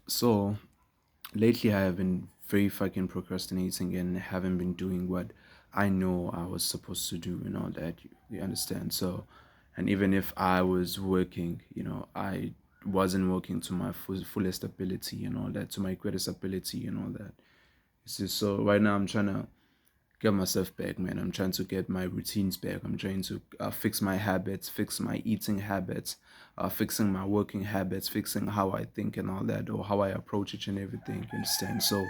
So lately, I have been very fucking procrastinating and haven't been doing what I know I was supposed to do and all that. You understand? So, and even if I was working, I wasn't working to my fullest ability and all that, to my greatest ability and all that. It's just so right now I'm trying to get myself back, man. I'm trying to get my routines back. I'm trying to fix my habits, fix my eating habits, fixing my working habits, fixing how I think and all that, or how I approach each and everything. You understand? So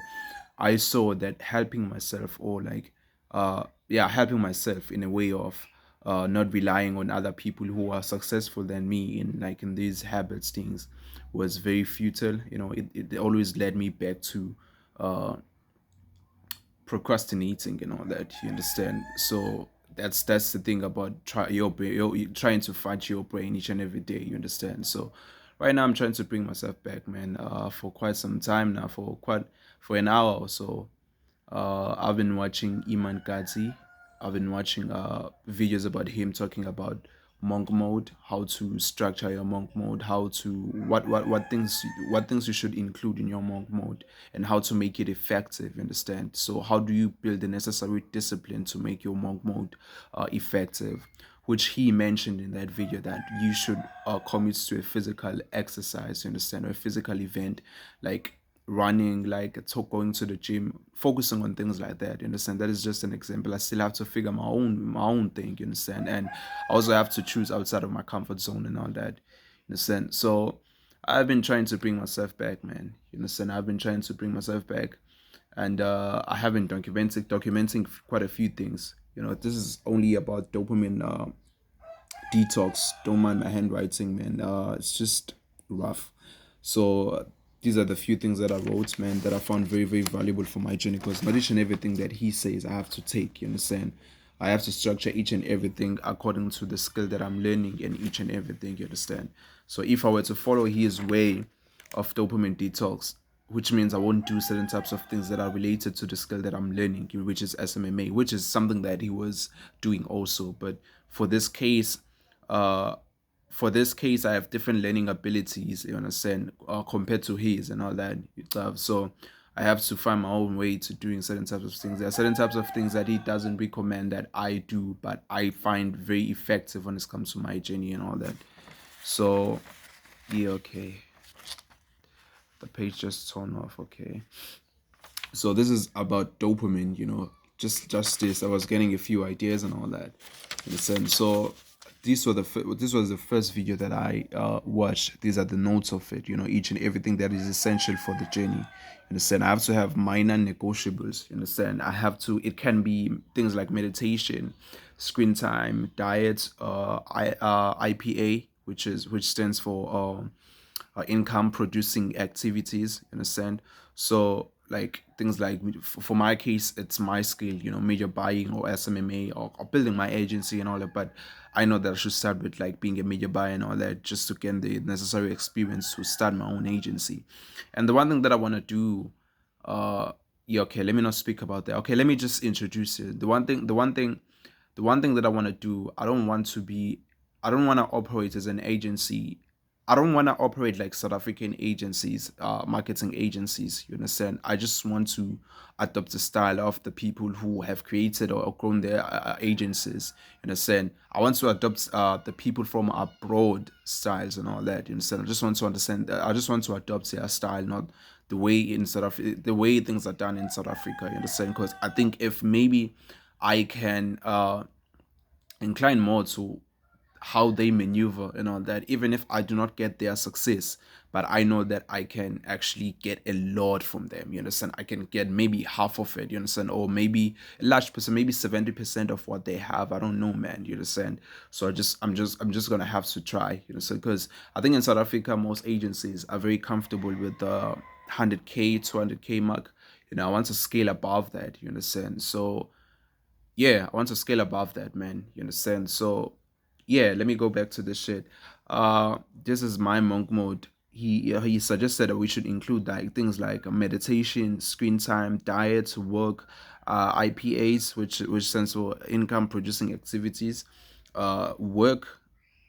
I saw that helping myself, or like, helping myself in a way of not relying on other people who are successful than me in these habits things was very futile. It always led me back to uh procrastinating and all that. You understand? So that's the thing about trying to fight your brain each and every day. You understand? So right now I'm trying to bring myself back, man. For quite some time now, for an hour or so. I've been watching Iman Gadzhi. I've been watching videos about him talking about monk mode, how to structure your monk mode, how to what things you should include in your monk mode, and how to make it effective. Understand? So how do you build the necessary discipline to make your monk mode effective? Which he mentioned in that video that you should commit to a physical exercise. You understand? Or a physical event like running, like going to the gym, focusing on things like that. You understand? That is just an example. I still have to figure my own thing. You understand? And I also have to choose outside of my comfort zone and all that. You understand? So I've been trying to bring myself back, man. You understand? I've been trying to bring myself back, and I have been documenting quite a few things. This is only about dopamine detox. Don't mind my handwriting, man. It's just rough. So these are the few things that I wrote, man, that I found very, very valuable for my journey. Because not each and everything that he says I have to take. You understand? I have to structure each and everything according to the skill that I'm learning in each and everything. You understand? So if I were to follow his way of dopamine detox, which means I won't do certain types of things that are related to the skill that I'm learning, which is SMMA, which is something that he was doing also. But for this case, uh, I have different learning abilities, you understand, compared to his and all that stuff. So I have to find my own way to doing certain types of things. There are certain types of things that he doesn't recommend that I do, but I find very effective when it comes to my journey and all that. So yeah, okay. The page just turned off. Okay. So this is about dopamine. Just this. I was getting a few ideas and all that in a sense. So this was the first video that I watched. These are the notes of it. Each and everything that is essential for the journey. You understand? I have to have minor negotiables. You understand? I have to. It can be things like meditation, screen time, diet, IPA, which stands for income producing activities. You understand? So like things like for my case, it's my skill, major buying or SMMA, or building my agency and all that. But I know that I should start with like being a major buyer and all that, just to get the necessary experience to start my own agency. And the one thing that I want to do, yeah, okay, let me not speak about that. Okay, let me just introduce it. The one thing that I want to do, I don't want to operate as an agency. I don't want to operate like South African agencies, marketing agencies. You understand? I just want to adopt the style of the people who have created or grown their agencies. You understand? I want to adopt the people from abroad styles and all that. You understand? I just want to understand. I just want to adopt their style, not the way things are done in South Africa. You understand? Because I think if maybe I can incline more to how they maneuver and all that, even if I do not get their success, but I know that I can actually get a lot from them. You understand? I can get maybe half of it. You understand? Or maybe a large percent, maybe 70% of what they have. I don't know, man. You understand? So I'm just gonna have to try. You know, so because I think in South Africa most agencies are very comfortable with the 100K, 200K mark. I want to scale above that. You understand? So yeah, I want to scale above that, man. You understand? So yeah, let me go back to this shit. This is my monk mode. He suggested that we should include like things like meditation, screen time, diet, work, IPAs, which stands for income producing activities, work,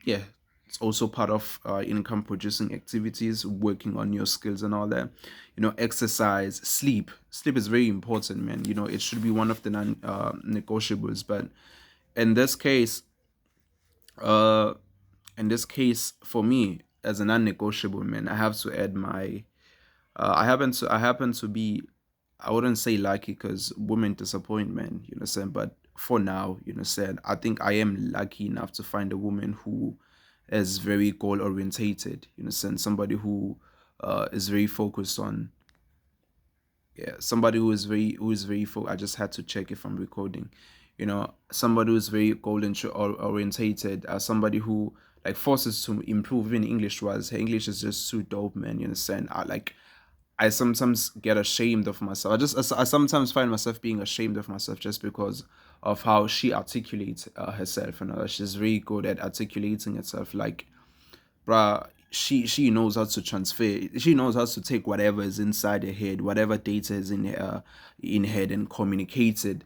yeah, it's also part of income producing activities, working on your skills and all that. Exercise, sleep is very important, man. It should be one of the non negotiables. But in this case, uh for me, as a non-negotiable, man, I have to add my I happen to be, I wouldn't say lucky, because women disappoint men, but for now, I think I am lucky enough to find a woman who is very goal orientated, somebody who is very focused on, yeah, somebody who is very I just had to check if I'm recording. Somebody who's very orientated, somebody who like forces to improve. Even English was her English is just too dope, man. You understand? I sometimes get ashamed of myself. I sometimes find myself being ashamed of myself just because of how she articulates herself. She's very good at articulating herself. Like, bruh, she knows how to transfer. She knows how to take whatever is inside her head, whatever data is in head, and communicate it.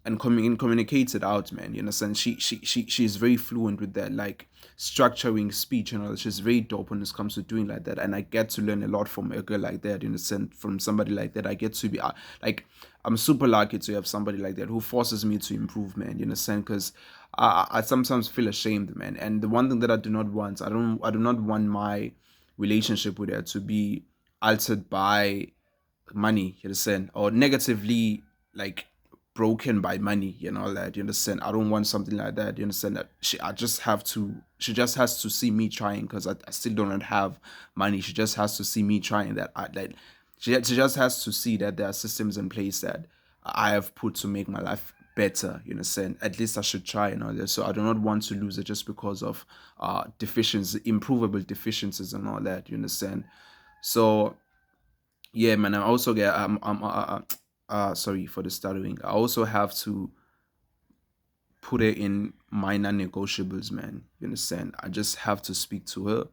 And communicate it out, man. You understand? She's very fluent with that, like structuring speech and all that. She's very dope when it comes to doing like that, and I get to learn a lot from a girl like that. You understand? From somebody like that, I get to be like, I'm super lucky to have somebody like that who forces me to improve, man. You understand? Because I sometimes feel ashamed, man. And the one thing that I do not want, I do not want my relationship with her to be altered by money, you understand, or negatively, like, broken by money, all that, you understand. I don't want something like that, you understand, that she just has to see me trying, because I still do not have money. She just has to see me trying, she just has to see that there are systems in place that I have put to make my life better, you understand. At least I should try and all that. So I do not want to lose it just because of deficiencies, improvable deficiencies and all that, you understand. So yeah, man. I also get sorry for the stuttering. I also have to put it in my non-negotiables, man. You understand? I just have to speak to her,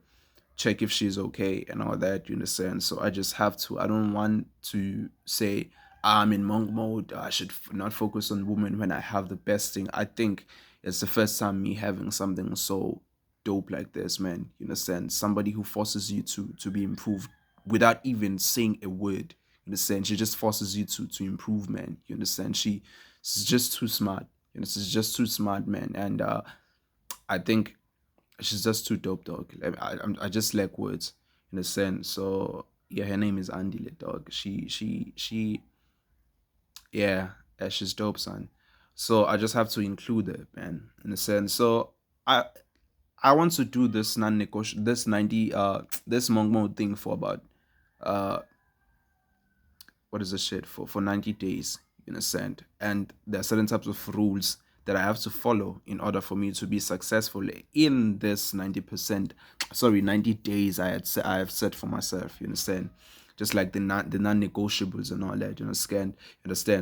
check if she's okay and all that. You understand? So I just have to. I don't want to say I'm in monk mode. I should not focus on women when I have the best thing. I think it's the first time me having something so dope like this, man. You understand? Somebody who forces you to be improved without even saying a word. You understand? She just forces you to improve, man. You understand? She's just too smart. She's just too smart, man. And I think she's just too dope, dog. I just lack words in a sense. So yeah, her name is Andile, dog. Yeah, yeah, she's dope, son. So I just have to include it, man, in a sense. So I I want to do this non-negotiable, this 90 this monk mode thing for about uh what is the shit, for 90 days, in a sense. And there are certain types of rules that I have to follow in order for me to be successful in this 90%, sorry, 90 days I have set for myself, you understand? Just like the non-negotiables and all that, you understand,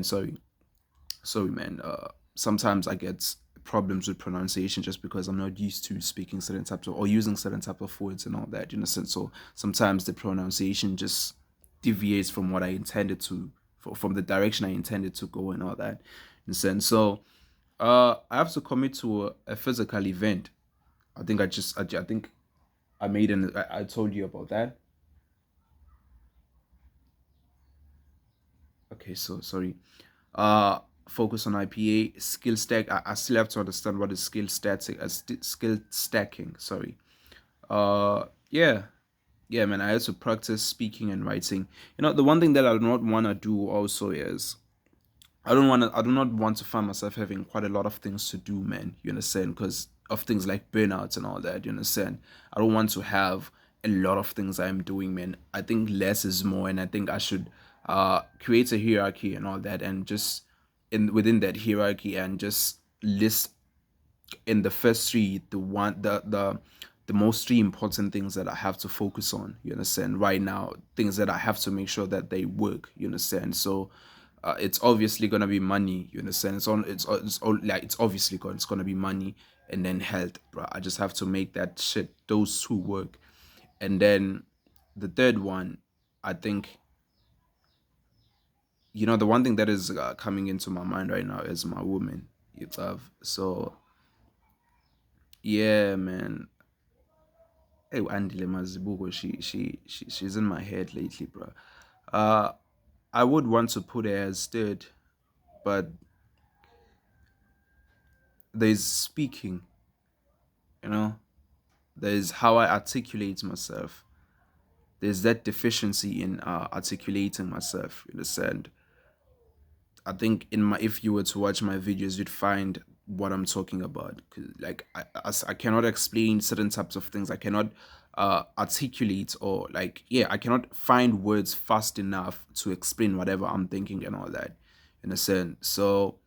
sorry, man. Sometimes I get problems with pronunciation just because I'm not used to speaking certain types of, or using certain type of words and all that, you know. So sometimes the pronunciation just deviates from what I intended to, from the direction I intended to go and all that. In a sense, so I have to commit to a physical event. I think I told you about that. Okay, so sorry. Uh, Focus on IPA skill stack. I still have to understand what is skill stacking. Sorry. Yeah, yeah, man. I had to practice speaking and writing. The one thing that I do not want to do also is I do not want to find myself having quite a lot of things to do, man. You understand? Because of things like burnout and all that. You understand? I don't want to have a lot of things I'm doing, man. I think less is more, and I think I should create a hierarchy and all that, and just in within that hierarchy, and just list in the first three the most three important things that I have to focus on. You understand? Right now, things that I have to make sure that they work. You understand? So it's obviously gonna be money. You understand? It's obviously it's gonna be money, and then health, bro. I just have to make those two work. And then the third one, I think, the one thing that is coming into my mind right now is my woman. So Yeah, man. Hey, Andile Mazibuko, she's in my head lately, bro. Uh, I would want to put her as third, but there's speaking, you know, there's how I articulate myself. There's that deficiency in articulating myself. You understand? I think in my if you were to watch my videos, you'd find what I'm talking about. 'Cause, like I cannot explain certain types of things. I cannot articulate or like yeah, I cannot find words fast enough to explain whatever I'm thinking and all that. In a sense, so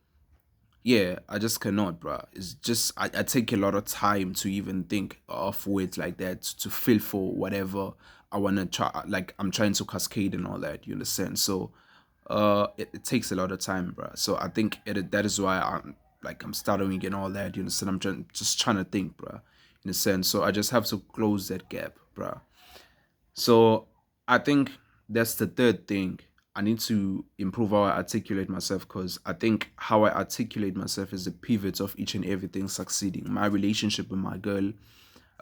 yeah, I just cannot, bro. It's just I take a lot of time to even think of words like that to feel for whatever I wanna try. Like I'm trying to cascade and all that. You understand? So, it takes a lot of time, bro. So I think that is why I'm stuttering and all that. You understand? Just trying to think, bro. In a sense, so I just have to close that gap, bro. So I think that's the third thing. I need to improve how I articulate myself because I think how I articulate myself is the pivot of each and everything succeeding. My relationship with my girl,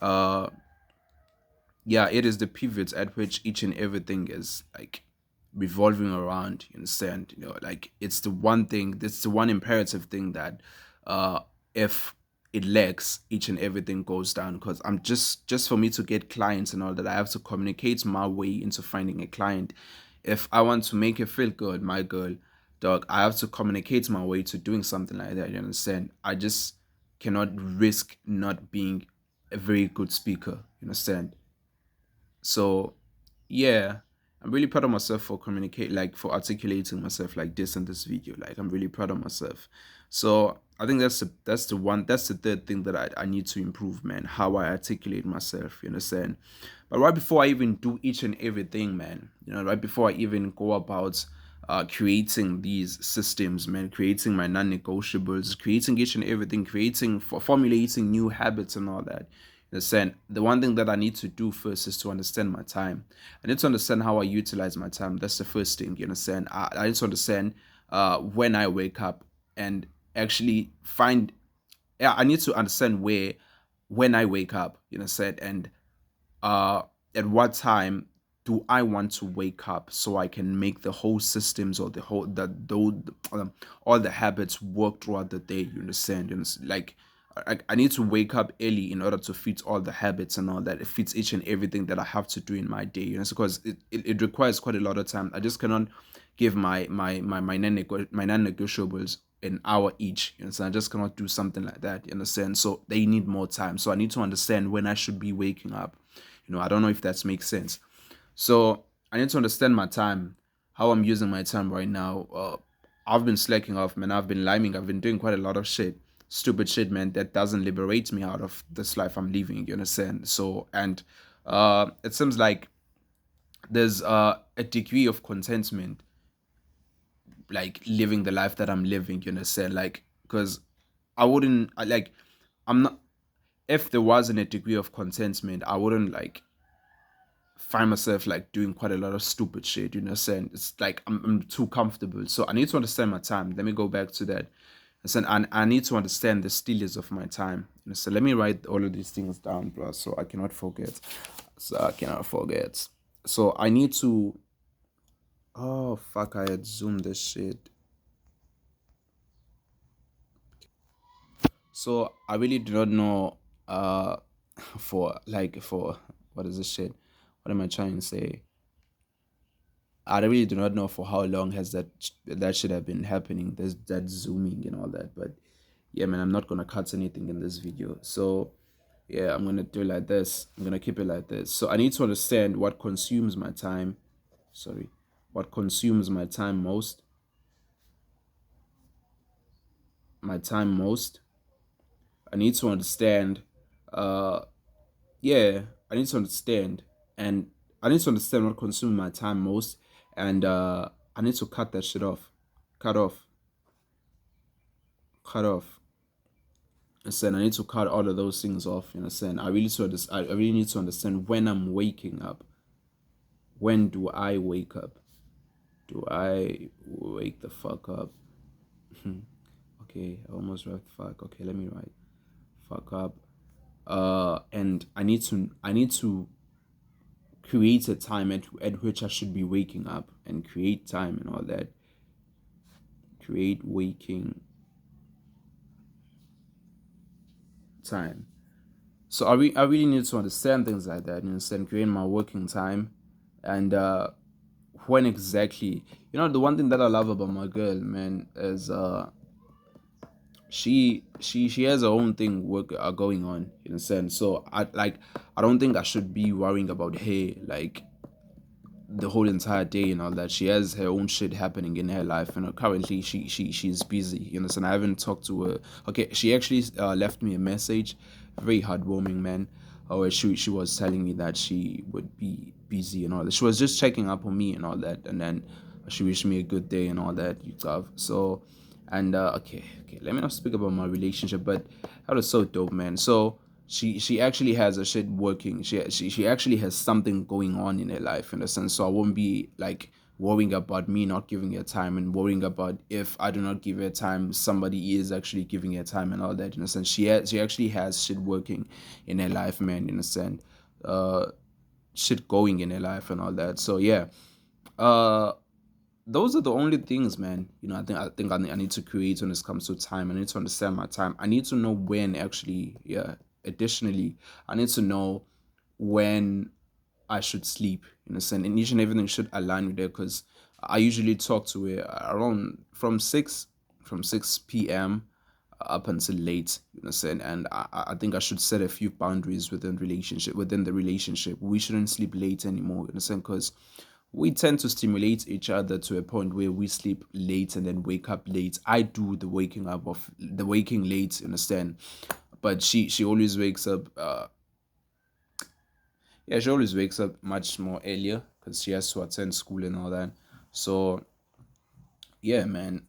uh, yeah, it is the pivot at which each and everything is like revolving around. You understand? You know, like it's the one thing, that's the one imperative thing that uh if it lacks, each and everything goes down. Because I'm just for me to get clients and all that, I have to communicate my way into finding a client. If I want to make it feel good, my girl, dog, I have to communicate my way to doing something like that. You understand? I just cannot risk not being a very good speaker. You understand? So yeah, I'm really proud of myself for for articulating myself like this in this video. Like I'm really proud of myself. So I think that's the third thing that I need to improve, man. How I articulate myself, you understand? But right before I even do each and everything, man, you know, right before I even go about creating these systems, man, creating my non-negotiables, creating each and everything, creating for formulating new habits and all that. Understand? The one thing that I need to do first is to understand my time. I need to understand how I utilize my time. That's the first thing. You understand? I need to understand when I wake up and actually find. Yeah, I need to understand where when I wake up. You understand? And uh, at what time do I want to wake up so I can make the whole systems or the whole that those all the habits work throughout the day. You understand? You understand? Like I need to wake up early in order to fit all the habits and all that. It fits each and everything that I have to do in my day. You know, because it requires quite a lot of time. I just cannot give my non-negotiables an hour each. You understand? I just cannot do something like that. You understand? So they need more time. So I need to understand when I should be waking up. You know, I don't know if that makes sense. So I need to understand my time, how I'm using my time right now. I've been slacking off, man. I've been liming. I've been doing quite a lot of shit, stupid shit, man. That doesn't liberate me out of this life I'm living. You understand? So and it seems like there's a degree of contentment, like living the life that I'm living. You understand? Like because like I'm not. If there wasn't a degree of contentment, I wouldn't like find myself like doing quite a lot of stupid shit, you know what I'm saying? It's like I'm too comfortable. So I need to understand my time. Let me go back to that. I need to understand the stealers of my time. You know, so let me write all of these things down, bro, so I cannot forget. So I cannot forget. So I need to oh fuck, I had zoomed this shit. So I really do not know for what is this shit? What am I trying to say? I really do not know for how long has that should have been happening. There's that zooming and all that, but yeah, man, I'm not gonna cut anything in this video. So yeah, I'm gonna do it like this. I'm gonna keep it like this. So I need to understand what consumes my time. Sorry, what consumes my time most. My time most. I need to understand. Uh, yeah, I need to understand, and I need to understand what consumes my time most, and I need to cut that shit off. Cut off. Cut off. I need to cut all of those things off. You know, I really need to understand when I'm waking up. When do I wake up? Do I wake the fuck up? Okay, I almost wrote fuck. Okay, let me write fuck up. And I need to create a time at which I should be waking up and create time and all that. Create waking time. So I really need to understand things like that. You understand, creating my working time, and when exactly. The one thing that I love about my girl, man, is she has her own thing going on, in a sense. So I don't think I should be worrying about her like the whole entire day and all that. She has her own shit happening in her life, and currently she's busy. You understand? I haven't talked to her. Okay, she actually left me a message, very heartwarming, man. Where she was telling me that she would be busy and all that. She was just checking up on me and all that, and then she wished me a good day and all that. You stuff. So, and okay, let me not speak about my relationship, but that was so dope, man. So she actually has a shit working. She actually has something going on in her life, in a sense. So I won't be like worrying about me not giving her time, and worrying about if I do not give her time, somebody is actually giving her time and all that, in a sense. She actually has shit working in her life, man, in a sense. Uh Shit going in her life and all that. So yeah. Uh those are the only things, man. I need to create when it comes to time. I need to understand my time. I need to know when, actually. Yeah. Additionally, I need to know when I should sleep, in a sense, and each and everything should align with it, because I usually talk to it around from six p.m. up until late, in a sense. And I think I should set a few boundaries within the relationship. We shouldn't sleep late anymore, in a sense, because we tend to stimulate each other to a point where we sleep late and then wake up late. I do the waking late, in a sense, but she always wakes up. Yeah, she always wakes up much more earlier because she has to attend school and all that. So yeah, man.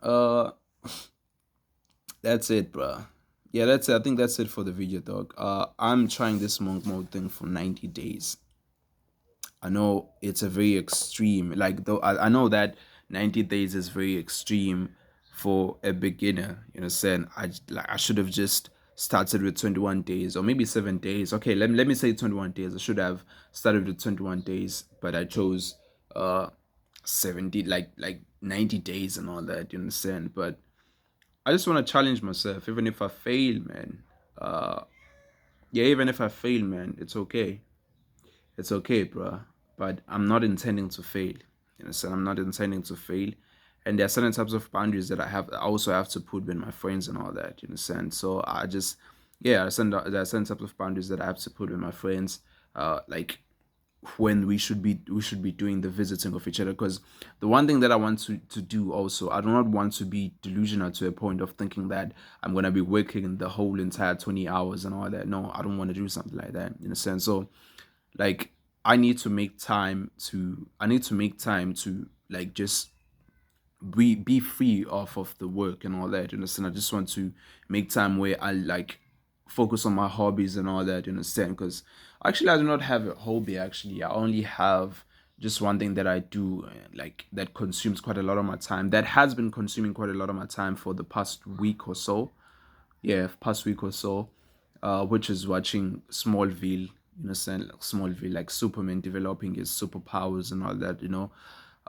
That's it, bro. Yeah, that's it. I think that's it for the video, dog. I'm trying this monk mode thing for 90 days. I know it's a very extreme. Like, though I know that 90 days is very extreme for a beginner. In a sense, I should have just started with 21 days, or maybe 7 days. Okay, let me say 21 days. I should have started with 21 days, but I chose 70, like 90 days and all that. You understand? But I just want to challenge myself, even if I fail, man. Uh, yeah, even if I fail, man, it's okay. It's okay, bro. But I'm not intending to fail. You understand? I'm not intending to fail. And there are certain types of boundaries that I also have to put with my friends and all that. You understand? So yeah, there are certain types of boundaries that I have to put with my friends. Like when we should be doing the visiting of each other, because the one thing that I want to do also, I do not want to be delusional to a point of thinking that I'm going to be working the whole entire 20 hours and all that. No, I don't want to do something like that, in a sense. So like I need to make time to like just be free off of the work and all that, you understand. I just want to make time where I like focus on my hobbies and all that, you understand, because actually I do not have a hobby. Actually, I only have just one thing that I do, like that consumes quite a lot of my time, that has been consuming quite a lot of my time for the past week or so. Yeah, past week or so, which is watching Smallville. You know, saying like Smallville, like Superman developing his superpowers and all that.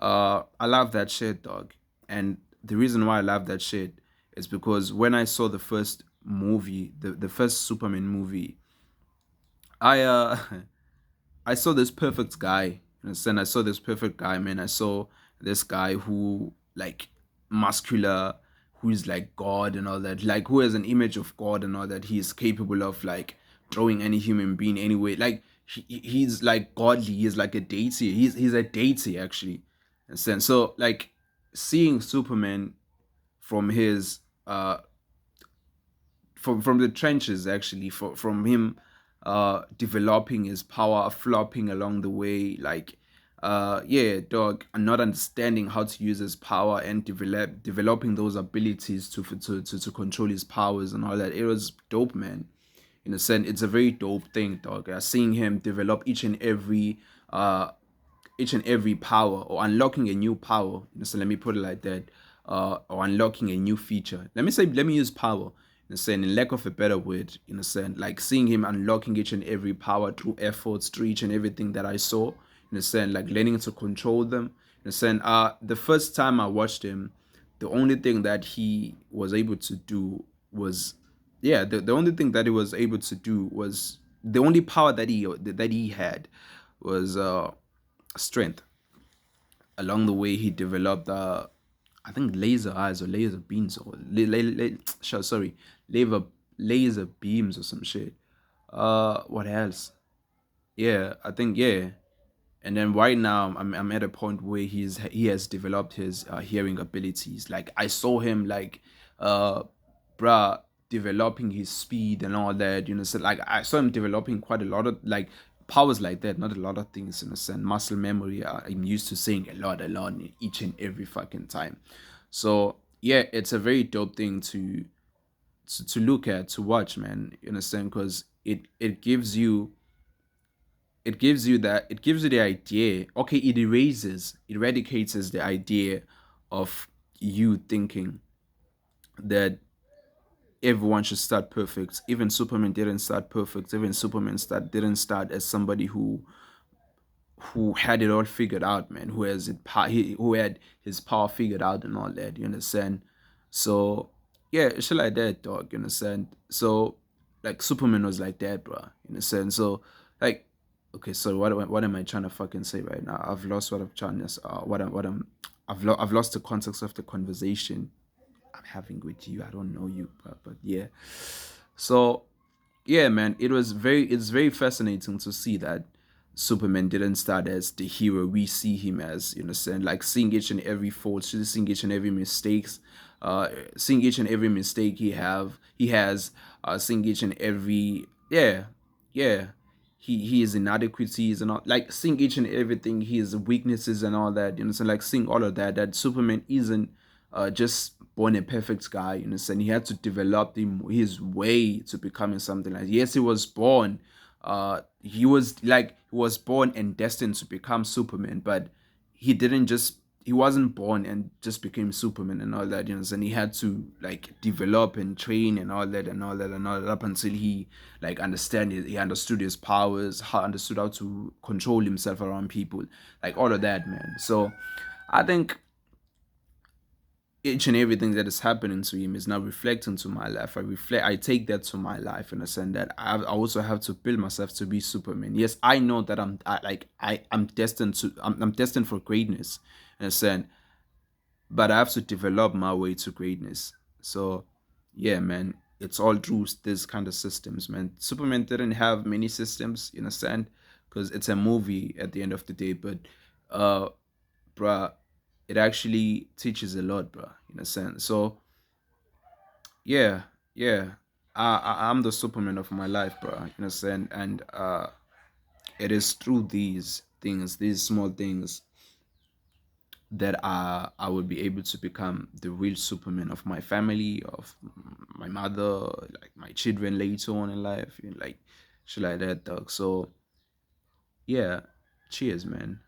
I love that shit, dog. And the reason why I love that shit is because when I saw the first movie, the first Superman movie, I I saw this perfect guy. You understand? I saw this perfect guy, man. I saw this guy who like muscular, who is like God and all that, like who has an image of God and all that. He's capable of like throwing any human being anyway. Like he's like godly. He's like a deity. He's a deity actually. Understand? So like seeing Superman from his from the trenches, actually, from him developing his power, flopping along the way, like yeah, dog, and not understanding how to use his power and developing those abilities to control his powers and all that. It was dope, man. In a sense, it's a very dope thing, dog. Seeing him develop each and every power, or unlocking a new power. So let me put it like that. Or unlocking a new feature. Let me use power. In a sense, in lack of a better word, in a sense, like seeing him unlocking each and every power through efforts, through each and everything that I saw, in a sense, like learning to control them. In a sense, the first time I watched him, the only thing that he was able to do was, yeah, the only thing that he was able to do was the only power that he had was strength. Along the way, he developed I think laser eyes or laser beams or sorry, laser laser beams or some shit. What else? Yeah, I think yeah. And then right now, I'm at a point where he has developed his hearing abilities. Like I saw him like, uh, bruh, developing his speed and all that. You know, so like I saw him developing quite a lot of like powers like that. Not a lot of things in a sense. Muscle memory. I'm used to saying a lot each and every fucking time. So yeah, it's a very dope thing to look at, to watch, man. You understand? Because it gives you the idea. Okay, eradicates the idea of you thinking that everyone should start perfect. Even Superman didn't start perfect. Even Superman didn't start as somebody who had it all figured out, man. Who had his power figured out and all that. You understand? So yeah, shit like that, dog. You understand? So like Superman was like that, bro. You understand? So like, okay, so what am I trying to fucking say right now? I've lost what I'm trying to what I'm I've lost the context of the conversation I'm having with you. I don't know you, but yeah. So yeah, man, it's very fascinating to see that Superman didn't start as the hero we see him as, you understand? Like seeing each and every fault, seeing each and every mistakes, seeing each and every mistake he has, seeing each and every yeah, he has inadequacies and all, like seeing each and everything, his weaknesses and all that, you know, so like seeing all of that, that Superman isn't just born a perfect guy, you know, and he had to develop his way to becoming something like, yes, he was born, he was born and destined to become Superman, but he wasn't born and just became Superman and all that, you know, and he had to like develop and train and all that and all that and all that up until he like he understood his powers, understood how to control himself around people, like all of that, man. So I think each and everything that is happening to him is now reflecting to my life. I take that to my life in a sense that I also have to build myself to be Superman. Yes, I know that I'm destined for greatness in a sense, but I have to develop my way to greatness. So yeah, man, it's all through this kind of systems, man. Superman didn't have many systems in a sense because it's a movie at the end of the day, but uh bruh, it actually teaches a lot, bruh, in a sense. So yeah, yeah, I'm the Superman of my life, bruh, in a sense, and it is through these things, these small things, that I would be able to become the real Superman of my family, of my mother, like my children later on in life, you know, like shit like that, dog. So yeah, cheers, man.